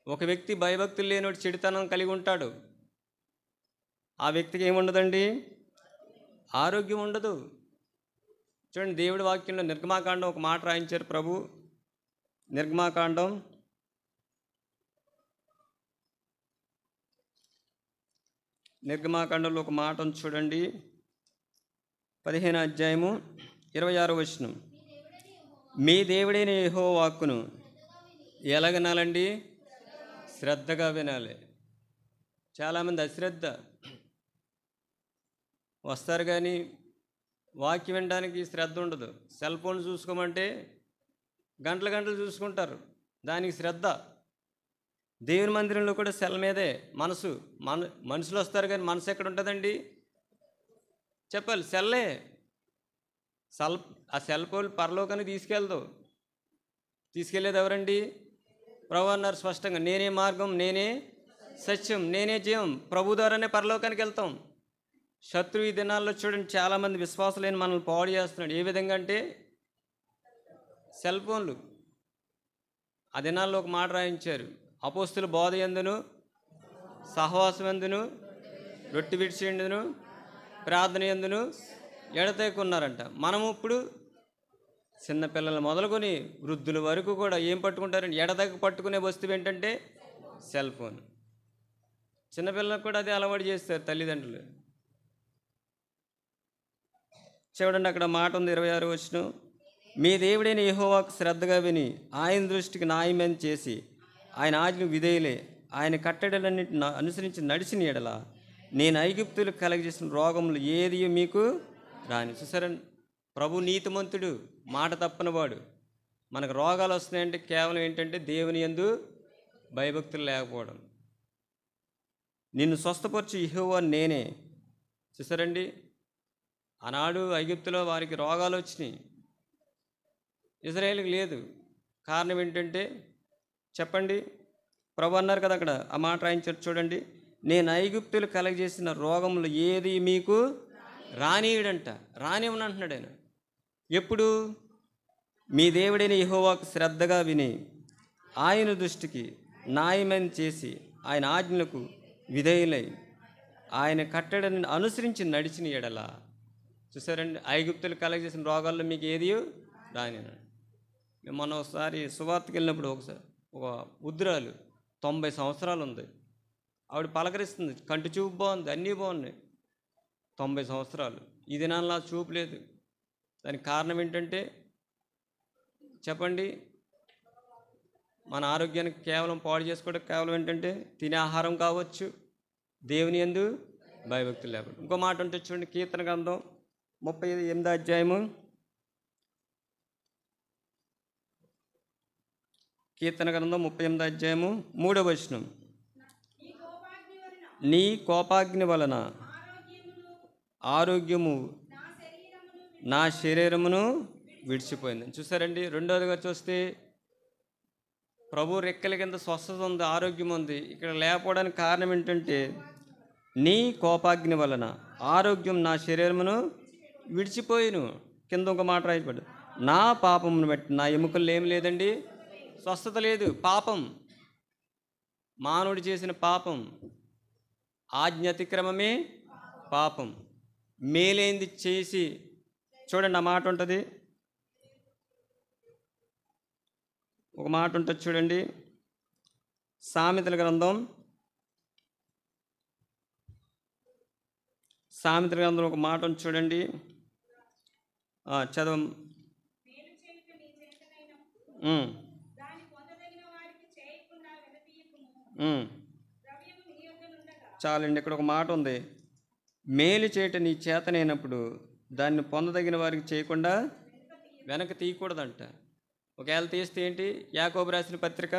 A: ఒక వ్యక్తి భయభక్తులు లేనివాడు చెడుతనం కలిగి ఉంటాడు. ఆ వ్యక్తికి ఏముండదండి? ఆరోగ్యం ఉండదు. చూడండి, దేవుడి వాక్యంలో నిర్గమాకాండం ఒక మాట రాయించారు ప్రభు. నిర్గమాకాండంలో ఒక మాట ఉంది చూడండి. 15వ అధ్యాయము 26వ వచనం. మీ దేవుడైన యెహోవా వాక్కును ఎలా వినాలండి? శ్రద్ధగా వినాలి. చాలామంది అశ్రద్ధ. వస్తారు కానీ వాక్యం వినడానికి శ్రద్ధ ఉండదు. సెల్ ఫోన్ చూసుకోమంటే గంటలు చూసుకుంటారు, దానికి శ్రద్ధ. దేవుని మందిరంలో కూడా సెల్ మీదే మనసు. మనుషులు వస్తారు కానీ మనసు ఎక్కడ ఉంటుందండి? చెప్పాలి, సెల్లే. ఆ సెల్ ఫోన్ పరలోకానికి తీసుకెళ్ళేది ఎవరండి? ప్రభు అన్నారు స్పష్టంగా, నేనే మార్గం, నేనే సత్యం, నేనే జీవం. ప్రభు ద్వారానే పరలోకానికి వెళ్తాం. శత్రువు ఈ దినాల్లో చూడండి చాలామంది విశ్వాసులైన మనల్ని పాడు చేస్తున్నాడు. ఏ విధంగా అంటే సెల్ ఫోన్లు. ఆ దినాల్లో ఒక మాట రాయించారు, అపోస్తుల బోధ యందును సహవాసం యందును రొట్టె విడిచి యందును ప్రార్థన యందును ఎడతెక్కున్నారంట. మనము ఇప్పుడు చిన్నపిల్లలు మొదలుకొని వృద్ధుల వరకు కూడా ఏం పట్టుకుంటారండి? ఎడతెగ పట్టుకునే వస్తువు ఏంటంటే సెల్ ఫోన్. చిన్నపిల్లలకు కూడా అదే అలవాటు చేస్తారు తల్లిదండ్రులు. చూడండి, అక్కడ మాట ఉంది 26వ వచనం. మీ దేవుడైన యెహోవాకు శ్రద్ధగా విని ఆయన దృష్టికి న్యాయమని చేసి ఆయన ఆజ్ఞకు విధేయులే ఆయన కట్టడలన్నింటిని అనుసరించి నడిచిన ఎడల నేను ఐగుప్తులకు కలగజేసిన రోగములు ఏది మీకు రాని. చూసారండి, ప్రభు నీతిమంతుడు, మాట తప్పనివాడు. మనకు రోగాలు వస్తున్నాయంటే కేవలం ఏంటంటే దేవుని యందు భయభక్తులు లేకపోవడం. నిన్ను స్వస్థపరచు యెహోవా నేనే. చూసారండి, ఆనాడు ఐగుప్తులో వారికి రోగాలు వచ్చినాయి, ఇజ్రాయేలుకి లేదు. కారణం ఏంటంటే చెప్పండి. ప్రభు అన్నారు కదా అక్కడ, ఆ మాట రాయించారు చూడండి. నేను ఐగుప్తులు కలగజేసిన రోగములు ఏది మీకు రానియడంట. రానివ్వను అంటున్నాడు ఆయన. ఎప్పుడు? మీ దేవుడైన యెహోవాకు శ్రద్ధగా విని ఆయన దృష్టికి న్యాయమని చేసి ఆయన ఆజ్ఞలకు విధేయులై ఆయన కట్టడని అనుసరించి నడిచిన ఎడల. చూసారండి, ఐగుప్తులు కలగజేసిన రోగాల్లో మీకు ఏది రాని. మేము మొన్న ఒకసారి సువార్తకి వెళ్ళినప్పుడు ఒక వృద్ధురాలు 90 సంవత్సరాలు ఉంది. ఆవిడ పలకరిస్తుంది, కంటి చూపు బాగుంది, అన్నీ బాగున్నాయి. 90 సంవత్సరాలు. ఈ దినాల్లో చూపు లేదు. దానికి కారణం ఏంటంటే చెప్పండి. మన ఆరోగ్యానికి కేవలం పాడు చేసుకోవడానికి కేవలం ఏంటంటే తినే ఆహారం కావచ్చు, దేవుని యందు భయభక్తులు లేకుండా. ఇంకో మాట ఉంటే చూడండి, కీర్తన గ్రంథం 38వ అధ్యాయము, కీర్తన గ్రంథం 38వ అధ్యాయము 3వ వచనం. నీ కోపాగ్ని వలన ఆరోగ్యము నా శరీరమును విడిచిపోయింది. చూసారండి. రెండోదిగా చూస్తే ప్రభు రెక్కల కింద స్వస్థత ఉంది, ఆరోగ్యం ఉంది. ఇక్కడ లేకపోవడానికి కారణం ఏంటంటే నీ కోపాగ్ని వలన ఆరోగ్యం నా శరీరమును విడిచిపోయిను. కింద ఒక మాట రాయబడి, నా పాపమును బట్టి నా ఎముకల్లో ఏం లేదండి, స్వస్థత లేదు. పాపం, మానవుడు చేసిన పాపం, ఆజ్ఞ అతిక్రమమే పాపం. మేలేంది చేసి చూడండి, ఆ మాట ఉంటుంది, ఒక మాట ఉంటుంది చూడండి, సామెతల గ్రంథం ఒక మాట ఉంది చూడండి, చదవం. చాలండి. ఇక్కడ ఒక మాట ఉంది, మేలు చేయట నీ చేతనైనప్పుడు దాన్ని పొందదగిన వారికి చేయకుండా వెనక తీయకూడదంట. ఒకవేళ తీస్తే ఏంటి? యాకోబు రాసిన పత్రిక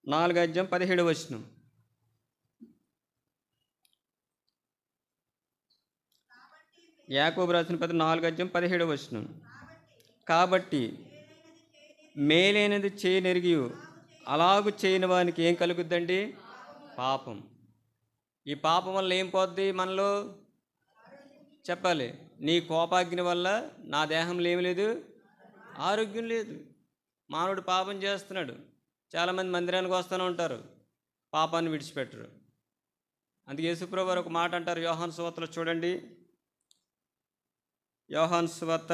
A: 4వ అధ్యాయం 17వ వచనం. యాకోబు రాసిన పత్రిక 4వ అధ్యాయం 17వ వచనం. కాబట్టి మేలైనది చేయనెరిగి అలాగు చేయని వానికి ఏం కలుగుద్దండి? పాపం. ఈ పాపం వల్ల ఏం పోద్ది మనలో? చెప్పాలి. నీ కోపాగ్ని వల్ల నా దేహంలో ఏమి లేదు, ఆరోగ్యం లేదు. మానవుడు పాపం చేస్తున్నాడు. చాలామంది మందిరానికి వస్తూనే ఉంటారు, పాపాన్ని విడిచిపెట్టరు. అందుకే యేసుప్రభు వారు ఒక మాట అంటారు, యోహాను సువార్తలో చూడండి, యోహాను సువార్త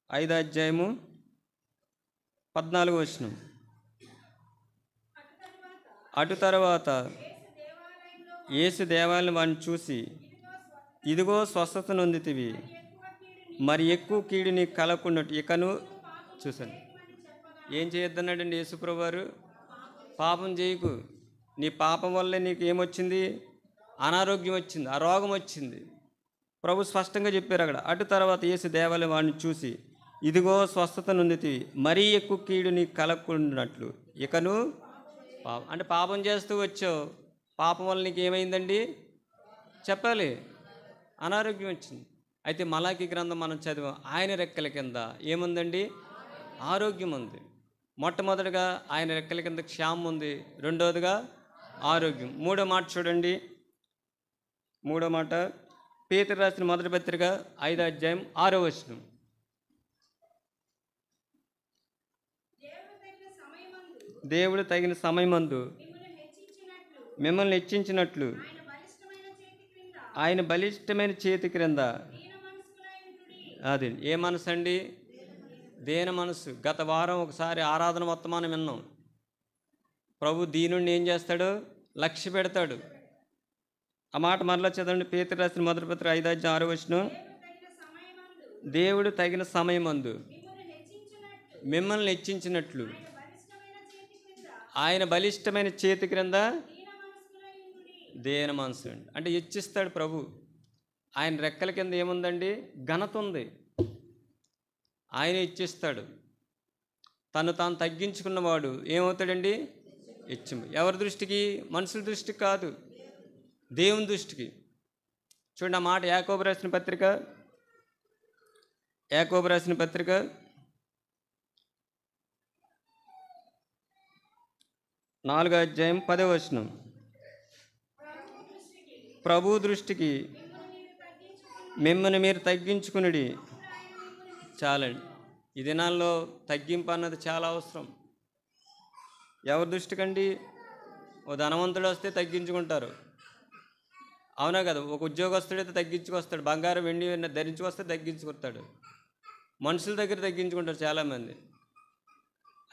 A: 5వ అధ్యాయము 14వ వచనం. అటు తర్వాత యేసు దేవాలయం వాడిని చూసి, ఇదిగో స్వస్థత నొందితివి, మరి ఎక్కువ కీడు నీకు కలగకున్నట్టు ఇకను చూశాను. ఏం చేయొద్దన్నాడండి యేసుప్రభు వారు? పాపం చేయకు. నీ పాపం వల్లే నీకు ఏమొచ్చింది? అనారోగ్యం వచ్చింది, ఆ రోగం వచ్చింది. ప్రభు స్పష్టంగా చెప్పారు అక్కడ. అటు తర్వాత యేసు దేవాలయం వాడిని చూసి, ఇదిగో స్వస్థత నొందితివి, మరీ ఎక్కువ కీడు నీకు కలగకున్నట్లు ఇకను పాపం. అంటే పాపం చేస్తూ వచ్చావు, పాపం వల్ల నీకు ఏమైందండి? చెప్పాలి, అనారోగ్యం వచ్చింది. అయితే మలాకి గ్రంథం మనం చదివాం, ఆయన రెక్కల కింద ఏముందండి? ఆరోగ్యం ఉంది. మొట్టమొదటిగా ఆయన రెక్కల కింద క్షేమం ఉంది, రెండవదిగా ఆరోగ్యం. మూడో మాట చూడండి, మూడో మాట పేతురు రాసిన మొదటి పత్రిక 5వ అధ్యాయం 6వ వచనం. దేవుడు తగిన సమయమందు మిమ్మల్ని హెచ్చించినట్లు ఆయన బలిష్టమైన చేతి క్రింద. అది ఏ మనసు అండి? దేన మనసు. గత వారం ఒకసారి ఆరాధన మొత్తమానం విన్నాం. ప్రభు దీనుడిని ఏం చేస్తాడు? లక్ష్య పెడతాడు. ఆ మాట మరలా చదవండి, పేతురు రాసిన మొదటి పత్రిక 5వ అధ్యాయం 6వ వచనం. దేవుడు తగిన సమయమందు మిమ్మల్ని హెచ్చించినట్లు ఆయన బలిష్టమైన చేతి క్రింద దేన మనసు అండి. అంటే హెచ్చిస్తాడు ప్రభు. ఆయన రెక్కల కింద ఏముందండి? ఘనత ఉంది. ఆయన హెచ్చిస్తాడు. తను తాను తగ్గించుకున్నవాడు ఏమవుతాడండి? హెచ్చింపు. ఎవరి దృష్టికి? మనుషుల దృష్టికి కాదు, దేవుని దృష్టికి. చూడండి ఆ మాట యాకోబు రాసిన పత్రిక 4వ అధ్యాయం 10వ వచనం. ప్రభు దృష్టికి మిమ్మల్ని మీరు తగ్గించుకునుడి. చాలండి. ఈ దినాల్లో తగ్గింపు అన్నది చాలా అవసరం. ఎవరి దృష్టికండి? ఓ ధనవంతుడు వస్తే తగ్గించుకుంటారు, అవునా కదా? ఒక ఉద్యోగస్తుడైతే తగ్గించుకొస్తాడు, బంగారం వెండి ధరించుకొస్తే తగ్గించుకొస్తాడు. మనుషుల దగ్గర తగ్గించుకుంటారు చాలామంది.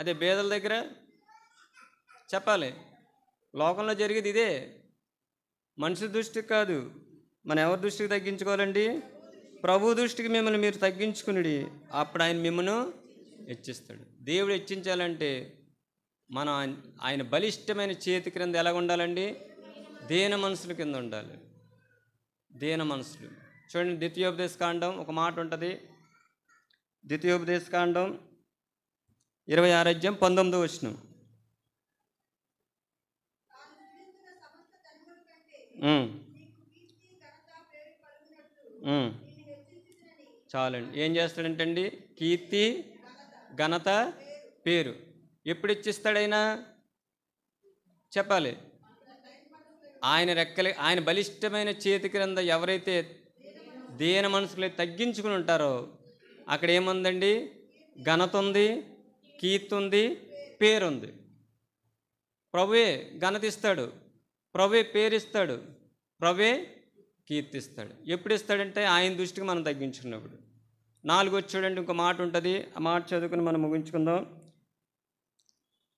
A: అదే పేదల దగ్గర చెప్పాలి, లోకంలో జరిగేది ఇదే. మనుషుల దృష్టికి కాదు, మనం ఎవరి దృష్టికి తగ్గించుకోవాలండి? ప్రభు దృష్టికి మిమ్మల్ని మీరు తగ్గించుకుని, అప్పుడు ఆయన మిమ్మల్ని హెచ్చిస్తాడు. దేవుడు హెచ్చించాలంటే మనం ఆయన బలిష్టమైన చేతి క్రింద ఎలా ఉండాలండి? దీన మనసుల కింద ఉండాలి. దీన మనసులు. చూడండి, ద్వితీయోపదేశకాండం ఒక మాట ఉంటుంది. ద్వితీయోపదేశకాండం 26:19. చాలండి. ఏం చేస్తాడంటండి? కీర్తి, ఘనత, పేరు ఎప్పుడు ఇచ్చిస్తాడైనా చెప్పాలి. ఆయన బలిష్టమైన చేతి క్రింద ఎవరైతే దీన మనసులు తగ్గించుకుని ఉంటారో అక్కడ ఏముందండి? ఘనత ఉంది, కీర్తి ఉంది, పేరుంది. ప్రభువే ఘనత ఇస్తాడు, ప్రభువే పేరిస్తాడు, ప్రభువే కీర్తిస్తాడు. ఎప్పుడు ఇస్తాడంటే ఆయన దృష్టికి మనం తగ్గించుకున్నప్పుడు. 4 చూడండి, ఇంకో మాట ఉంటుంది. ఆ మాట చదువుకుని మనం ముగించుకుందాం.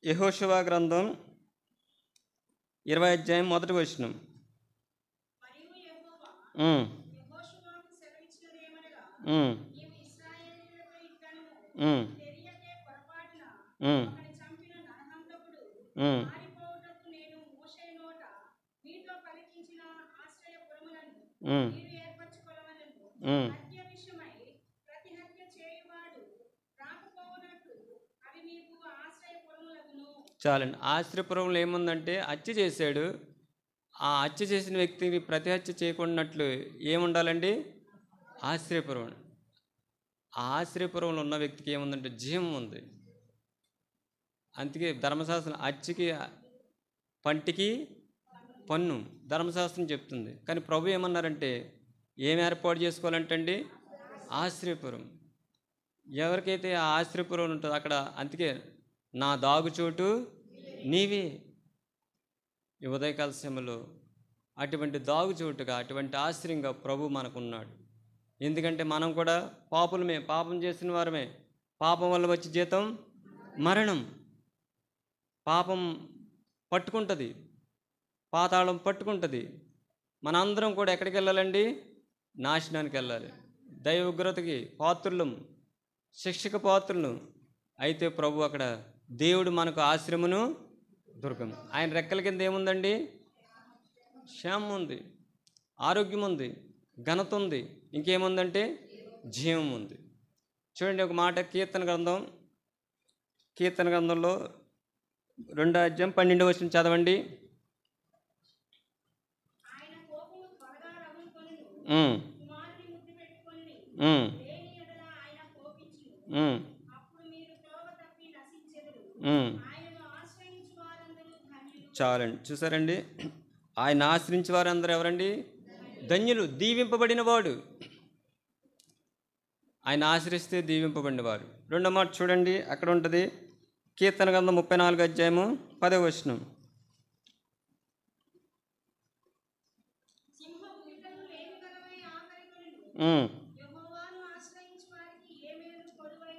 A: యెహోషువ గ్రంథం 20:1. చాలండి. ఆశ్రయపురంలో ఏముందంటే హత్య చేశాడు. ఆ హత్య చేసిన వ్యక్తిని ప్రతి హత్య చేయకున్నట్లు ఏముండాలండి? ఆశ్రయపురం. ఆ ఆశ్రయపురంలో ఉన్న వ్యక్తికి ఏముందంటే జీవం ఉంది. అందుకే ధర్మశాస్త్రం హత్యకి పంటికి పన్ను ధర్మశాస్త్రం చెప్తుంది. కానీ ప్రభు ఏమన్నారంటే ఏం ఏర్పాటు చేసుకోవాలంటండి? ఆశ్రయపురం. ఎవరికైతే ఆ ఆశ్రయపురం ఉంటుందో అక్కడ, అందుకే నా దాగుచోటు నీవే. ఈ ఉదయకాల సమయంలో అటువంటి దాగుచోటుగా, అటువంటి ఆశ్రయంగా ప్రభు మనకున్నాడు. ఎందుకంటే మనం కూడా పాపులమే, పాపం చేసిన వారమే. పాపం వల్ల వచ్చే జీతం మరణం. పాపం పట్టుకుంటుంది, పాతాళం పట్టుకుంటుంది. మనందరం కూడా ఎక్కడికి వెళ్ళాలండి? నాశనానికి వెళ్ళాలి. దైవ ఉగ్రతకి పాత్రులం, శిక్షక పాత్రులను. అయితే ప్రభు అక్కడ దేవుడు మనకు ఆశ్రయమును, దుర్గం. ఆయన రెక్కల కింద ఏముందండి? క్షేమం ఉంది, ఆరోగ్యం ఉంది, ఘనత ఉంది, ఇంకేముందంటే జీవం ఉంది. చూడండి ఒక మాట, కీర్తన గ్రంథంలో 2:12 చదవండి. చాలండి. చూసారండి, ఆయన ఆశ్రయించే వారందరూ ఎవరండి? ధన్యులు. దీవింపబడిన వాడు. ఆయన ఆశ్రయిస్తే దీవింపబడిన వారు. రెండో మాట చూడండి, అక్కడ ఉంటుంది. కీర్తన గ్రంథం 34:10.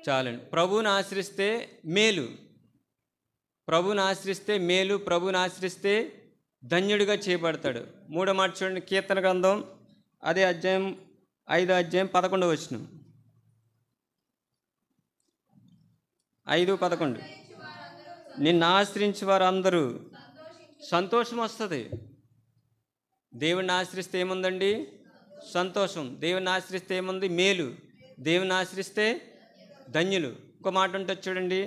A: చాలండి. ప్రభువుని ఆశ్రయిస్తే మేలు, ప్రభువుని ఆశ్రయిస్తే మేలు, ప్రభువుని ఆశ్రయిస్తే ధన్యుడిగా చేయబడతాడు. మూడో మాట చూడండి, కీర్తన గ్రంథం 5:11. 5:11. నిన్ను ఆశ్రయించే వారు అందరూ సంతోషం వస్తుంది. దేవుణ్ణి ఆశ్రయిస్తే ఏముందండి? సంతోషం. దేవుణ్ణి ఆశ్రయిస్తే ఏముంది? మేలు. దేవుని ఆశ్రయిస్తే ధన్యులు. ఇంకో మాట ఉంటుంది చూడండి,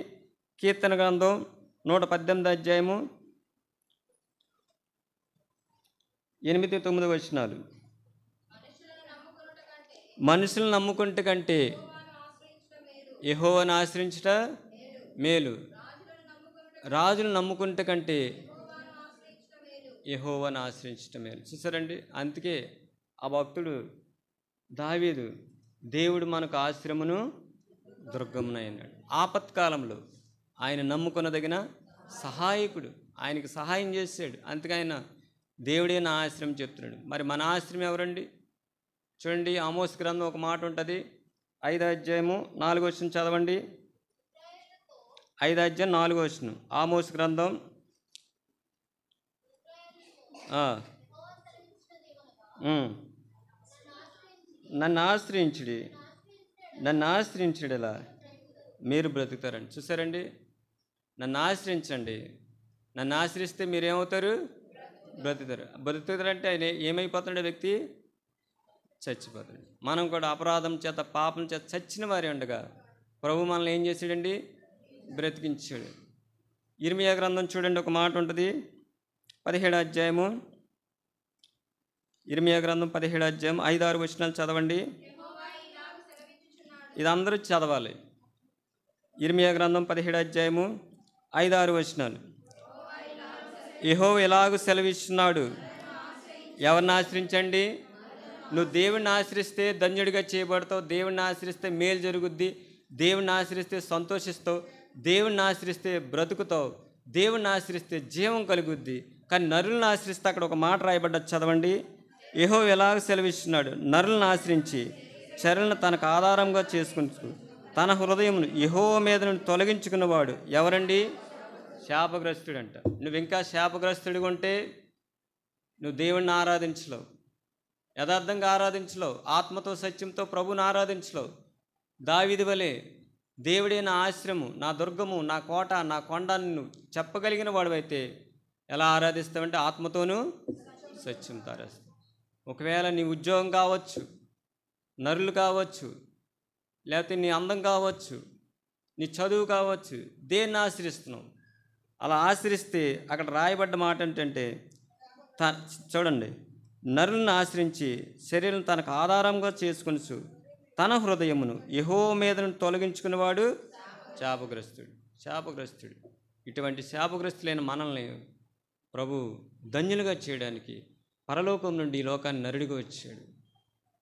A: కీర్తన గ్రంథం 118 8-9. మనుషులను నమ్ముకుంటే కంటే యెహోవాను ఆశ్రయించుట మేలు. రాజులను నమ్ముకుంటే కంటే యెహోవాను ఆశ్రయించటం మేలు. చూసారండి, అందుకే ఆ భక్తుడు దావీదు, దేవుడు మనకు ఆశ్రయమును, దుర్గమున అన్నాడు. ఆపత్కాలంలో ఆయన నమ్ముకొనదగిన సహాయకుడు, ఆయనకి సహాయం చేశాడు. అందుకే ఆయన దేవుడే నా ఆశ్రయం చెప్తున్నాడు. మరి మన ఆశ్రయం ఎవరండి? చూడండి, ఆమోస్ గ్రంథం ఒక మాట ఉంటుంది. 5:4 చదవండి. 5:4. ఆమోస్ గ్రంథం. నన్ను ఆశ్రయించుడలా మీరు బ్రతుకుతారండి. చూసారండి, నన్ను ఆశ్రయించండి, నన్ను ఆశ్రయిస్తే మీరేమవుతారు? బ్రతుకుతారు. బ్రతుకుతారంటే ఆయన ఏమైపోతాడు? వ్యక్తి చచ్చిపోతాడు. మనం కూడా అపరాధం చేత పాపం చేత చచ్చిన వారి ఉండగా ప్రభు మనల్ని ఏం చేశాడండి? బ్రతికించాడు. ఇర్మియా గ్రంథం చూడండి, ఒక మాట ఉంటుంది, 17వ అధ్యాయము. ఇర్మియా గ్రంథం 17వ అధ్యాయం 5-6 వచనాలు చదవండి. ఇది అందరూ చదవాలి. ఇర్మియా గ్రంథం 17వ అధ్యాయము 5-6 వచనాలు. యెహోవా ఎలాగూ సెలవిస్తున్నాడు, ఎవరిని ఆశ్రయించండి? నువ్వు దేవుణ్ణి ఆశ్రయిస్తే ధన్యుడిగా చేయబడతావు, దేవుణ్ణి ఆశ్రయిస్తే మేలు జరుగుద్ది, దేవుణ్ణి ఆశ్రయిస్తే సంతోషిస్తావు, దేవుణ్ణి ఆశ్రయిస్తే బ్రతుకుతావు, దేవుణ్ణి ఆశ్రయిస్తే జీవం కలుగుద్ది. కానీ నరులను ఆశ్రయిస్తే అక్కడ ఒక మాట రాయబడ్డది, చదవండి. యెహోవా ఎలాగ సెలవిస్తున్నాడు, నరులను ఆశ్రయించి చర్యలను తనకు ఆధారంగా చేసుకుంటూ తన హృదయమును యెహోవా మీద నుండి తొలగించుకున్నవాడు ఎవరండి? శాపగ్రస్తుడంట. నువ్వు ఇంకా శాపగ్రస్తుడిగా ఉంటే నువ్వు దేవుణ్ణి ఆరాధించలేవు, యథార్థంగా ఆరాధించలేవు, ఆత్మతో సత్యంతో ప్రభుని ఆరాధించలేవు. దావీదు వలె దేవుడే నా ఆశ్రయము, నా దుర్గము, నా కోట, నా కొండ నువ్వు చెప్పగలిగిన వాడివైతే ఎలా ఆరాధిస్తావంటే ఆత్మతోనూ సత్యంతో ఆరాధిస్తావు. ఒకవేళ నీ ఉద్యోగం కావచ్చు, నరులు కావచ్చు, లేకపోతే నీ అందం కావచ్చు, నీ చదువు కావచ్చు, దేన్ని ఆశ్రయిస్తున్నావు? అలా ఆశ్రయిస్తే అక్కడ రాయబడ్డ మాట ఏంటంటే, చూడండి, నరులను ఆశ్రయించి శరీరం తనకు ఆధారంగా చేసుకొనుచు తన హృదయమును యెహోవా మీద నుండి తొలగించుకునేవాడు శాపగ్రస్తుడు. శాపగ్రస్తుడు. ఇటువంటి శాపగ్రస్తులైన మనల్ని ప్రభు ధన్యులుగా చేయడానికి పరలోకం నుండి ఈ లోకాన్ని నరుడిగా వచ్చాడు.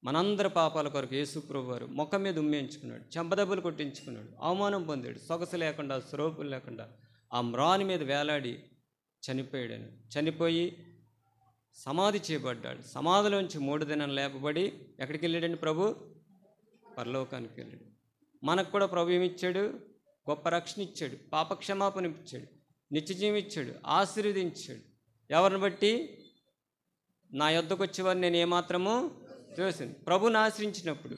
A: మనందరి పాపాల కొరకు యేసు ప్రభు వారు ముఖం మీద ఉమ్మేయించుకున్నాడు, చెంపదెబ్బలు కొట్టించుకున్నాడు, అవమానం పొందాడు, సొగసు లేకుండా, స్వరూపులు లేకుండా ఆ మ్రాని మీద వేలాడి చనిపోయాడని. చనిపోయి సమాధి చేయబడ్డాడు. సమాధిలోంచి 3 దినాలు లేపబడి ఎక్కడికి వెళ్ళాడండి? ప్రభు పరలోకానికి వెళ్ళాడు. మనకు కూడా ప్రభు ఏమిచ్చాడు? గొప్ప రక్షణ ఇచ్చాడు, పాపక్షమాపణ ఇచ్చాడు, నిత్యజీవం ఇచ్చాడు, ఆశీర్వదించాడు. ఎవరిని బట్టి? నా యొద్దకు వచ్చేవారు నేను ఏమాత్రము చూసింది. ప్రభుని ఆశ్రయించినప్పుడు,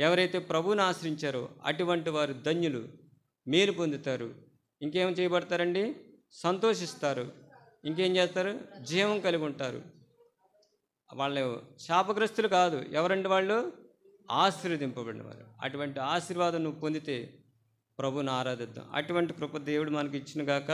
A: ఎవరైతే ప్రభుని ఆశ్రయించారో అటువంటి వారు ధన్యులు, మేలు పొందుతారు. ఇంకేం చేయబడతారండి? సంతోషిస్తారు. ఇంకేం చేస్తారు? జీవం కలిగి ఉంటారు. వాళ్ళు శాపగ్రస్తులు కాదు. ఎవరండి వాళ్ళు? ఆశీర్వదింపబడిన వారు. అటువంటి ఆశీర్వాదం నువ్వు పొందితే ప్రభుని ఆరాధిద్దాం. అటువంటి కృప దేవుడు మనకి ఇచ్చిన గాక.